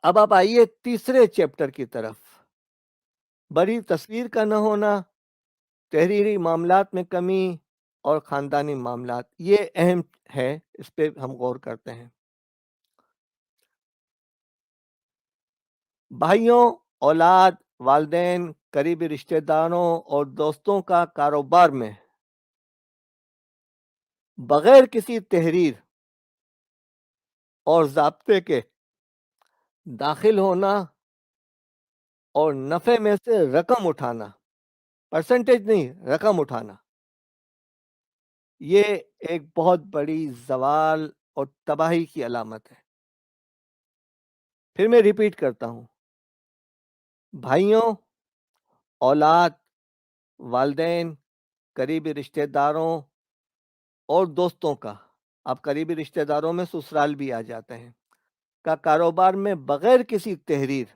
اب آپ آئیے تیسرے چیپٹر کی طرف. بڑی تصویر کا نہ ہونا، تحریری معاملات میں کمی اور خاندانی معاملات، یہ اہم ہے، اس پہ ہم غور کرتے ہیں. بھائیوں، اولاد، والدین، قریبی رشتہ داروں اور دوستوں کا کاروبار میں بغیر کسی تحریر اور ضابطے کے داخل ہونا اور نفع میں سے رقم اٹھانا، پرسنٹیج نہیں، رقم اٹھانا، یہ ایک بہت بڑی زوال اور تباہی کی علامت ہے. پھر میں ریپیٹ کرتا ہوں. بھائیوں، اولاد، والدین، قریبی رشتہ داروں اور دوستوں کا، اب قریبی رشتہ داروں میں سسرال بھی آ جاتے ہیں، کا کاروبار میں بغیر کسی تحریر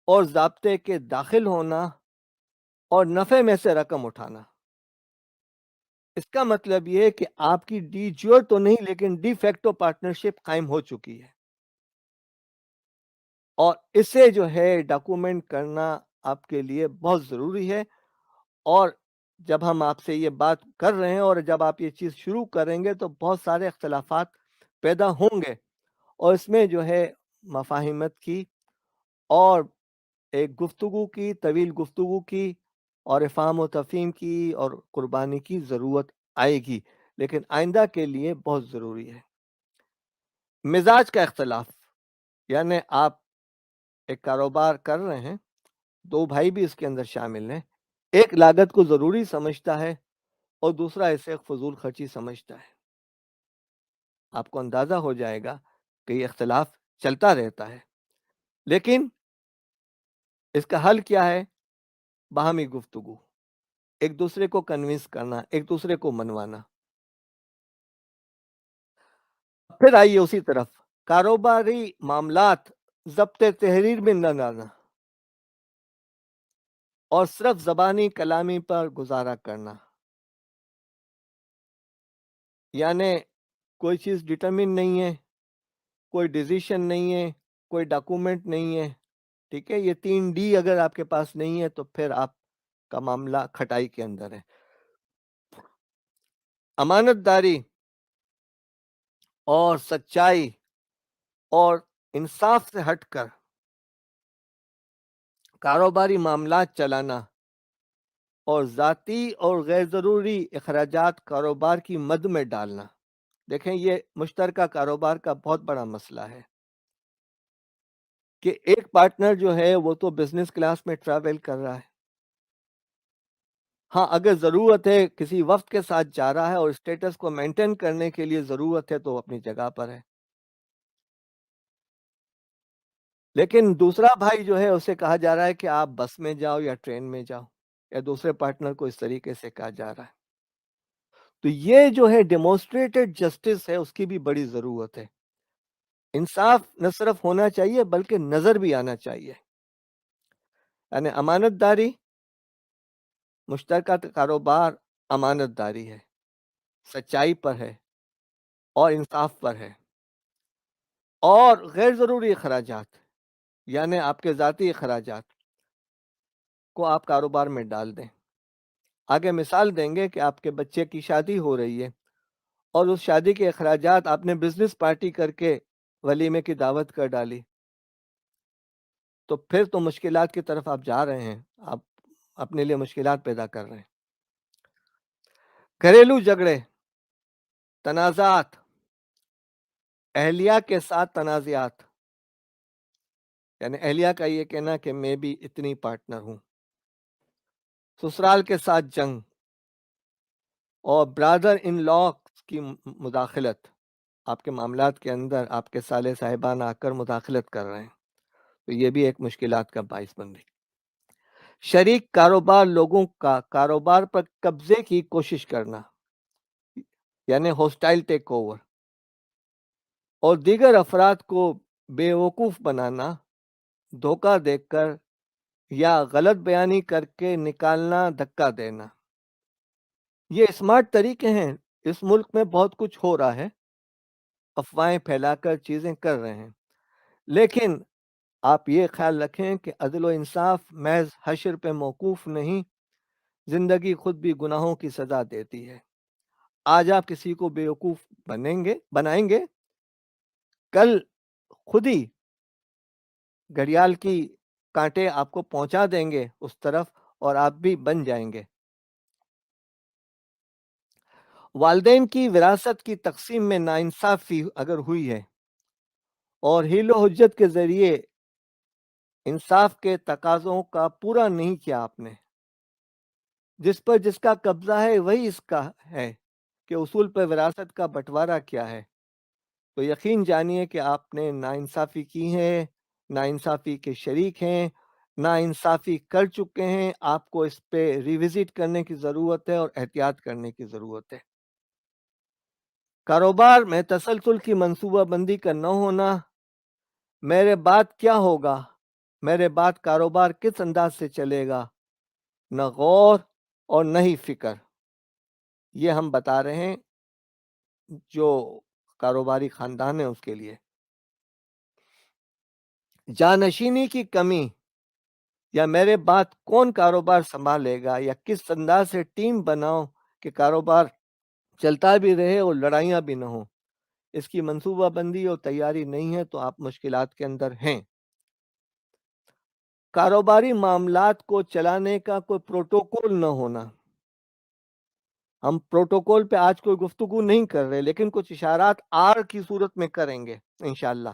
اور ضابطے کے داخل ہونا اور نفع میں سے رقم اٹھانا. اس کا مطلب یہ کہ آپ کی ڈی جیور تو نہیں لیکن ڈی فیکٹو پارٹنرشپ قائم ہو چکی ہے، اور اسے جو ہے ڈاکومنٹ کرنا آپ کے لیے بہت ضروری ہے. اور جب ہم آپ سے یہ بات کر رہے ہیں اور جب آپ یہ چیز شروع کریں گے تو بہت سارے اختلافات پیدا ہوں گے، اور اس میں جو ہے مفاہمت کی اور ایک گفتگو کی، طویل گفتگو کی اور افہام و تفہیم کی اور قربانی کی ضرورت آئے گی، لیکن آئندہ کے لیے بہت ضروری ہے. مزاج کا اختلاف، یعنی آپ ایک کاروبار کر رہے ہیں، دو بھائی بھی اس کے اندر شامل ہیں، ایک لاگت کو ضروری سمجھتا ہے اور دوسرا اسے ایک فضول خرچی سمجھتا ہے. آپ کو اندازہ ہو جائے گا کہ یہ اختلاف چلتا رہتا ہے، لیکن اس کا حل کیا ہے؟ باہمی گفتگو، ایک دوسرے کو کنونس کرنا، ایک دوسرے کو منوانا. پھر آئیے اسی طرف، کاروباری معاملات ضبط تحریر میں نہ لانا اور صرف زبانی کلامی پر گزارا کرنا. یعنی کوئی چیز ڈٹرمن نہیں ہے، کوئی ڈیسیشن نہیں ہے، کوئی ڈاکومنٹ نہیں ہے، ٹھیک ہے. یہ 3D اگر آپ کے پاس نہیں ہے تو پھر آپ کا معاملہ کھٹائی کے اندر ہے. امانت داری اور سچائی اور انصاف سے ہٹ کر کاروباری معاملات چلانا اور ذاتی اور غیر ضروری اخراجات کاروبار کی مد میں ڈالنا. دیکھیں، یہ مشترکہ کاروبار کا بہت بڑا مسئلہ ہے کہ ایک پارٹنر جو ہے وہ تو بزنس کلاس میں ٹریول کر رہا ہے. ہاں، اگر ضرورت ہے کسی وقت کے ساتھ جا رہا ہے اور اسٹیٹس کو مینٹین کرنے کے لیے ضرورت ہے تو وہ اپنی جگہ پر ہے. لیکن دوسرا بھائی جو ہے اسے کہا جا رہا ہے کہ آپ بس میں جاؤ یا ٹرین میں جاؤ، یا دوسرے پارٹنر کو اس طریقے سے کہا جا رہا ہے. تو یہ جو ہے ڈیمونسٹریٹڈ جسٹس ہے، اس کی بھی بڑی ضرورت ہے. انصاف نہ صرف ہونا چاہیے بلکہ نظر بھی آنا چاہیے. یعنی امانت داری، مشترکہ کاروبار امانت داری ہے، سچائی پر ہے اور انصاف پر ہے. اور غیر ضروری اخراجات، یعنی آپ کے ذاتی اخراجات کو آپ کاروبار میں ڈال دیں. آگے مثال دیں گے کہ آپ کے بچے کی شادی ہو رہی ہے اور اس شادی کے اخراجات آپ نے بزنس پارٹی کر کے ولیمے کی دعوت کر ڈالی، تو پھر تو مشکلات کی طرف آپ جا رہے ہیں، آپ اپنے لیے مشکلات پیدا کر رہے ہیں. گھریلو جھگڑے، تنازعات، اہلیہ کے ساتھ تنازعات، یعنی اہلیہ کا یہ کہنا کہ میں بھی اتنی پارٹنر ہوں، سسرال کے ساتھ جنگ اور برادر ان لا کی مداخلت، آپ کے معاملات کے اندر آپ کے سالے صاحبان آ کر مداخلت کر رہے ہیں، تو یہ بھی ایک مشکلات کا باعث بن رہی. شریک کاروبار لوگوں کا کاروبار پر قبضے کی کوشش کرنا، یعنی ہوسٹائل ٹیک اوور، اور دیگر افراد کو بے وقوف بنانا، دھوکہ دے کر یا غلط بیانی کر کے نکالنا، دھکا دینا. یہ اسمارٹ طریقے ہیں. اس ملک میں بہت کچھ ہو رہا ہے، افواہیں پھیلا کر چیزیں کر رہے ہیں، لیکن آپ یہ خیال رکھیں کہ عدل و انصاف محض حشر پہ موقوف نہیں، زندگی خود بھی گناہوں کی سزا دیتی ہے۔ آج آپ کسی کو بیوقوف بنائیں گے، کل خود ہی گھڑیال کی کانٹے آپ کو پہنچا دیں گے اس طرف، اور آپ بھی بن جائیں گے۔ والدین کی وراثت کی تقسیم میں ناانصافی اگر ہوئی ہے اور حیل و حجت کے ذریعے انصاف کے تقاضوں کا پورا نہیں کیا آپ نے، جس پر جس کا قبضہ ہے وہی اس کا ہے کہ اصول پر وراثت کا بٹوارا کیا ہے، تو یقین جانیے کہ آپ نے ناانصافی کی ہے، ناانصافی کے شریک ہیں، ناانصافی کر چکے ہیں۔ آپ کو اس پہ ریوزٹ کرنے کی ضرورت ہے اور احتیاط کرنے کی ضرورت ہے۔ کاروبار میں تسلسل کی منصوبہ بندی کا نہ ہونا، میرے بعد کیا ہوگا، میرے بعد کاروبار کس انداز سے چلے گا، نہ غور اور نہ ہی فکر، یہ ہم بتا رہے ہیں جو کاروباری خاندان ہے اس کے لیے۔ جانشینی کی کمی، یا میرے بعد کون کاروبار سنبھالے گا، یا کس انداز سے ٹیم بناؤ کہ کاروبار چلتا بھی رہے اور لڑائیاں بھی نہ ہوں، اس کی منصوبہ بندی اور تیاری نہیں ہے تو آپ مشکلات کے اندر ہیں۔ کاروباری معاملات کو چلانے کا کوئی پروٹوکول نہ ہونا، ہم پروٹوکول پہ آج کوئی گفتگو نہیں کر رہے، لیکن کچھ اشارات آر کی صورت میں کریں گے انشاءاللہ۔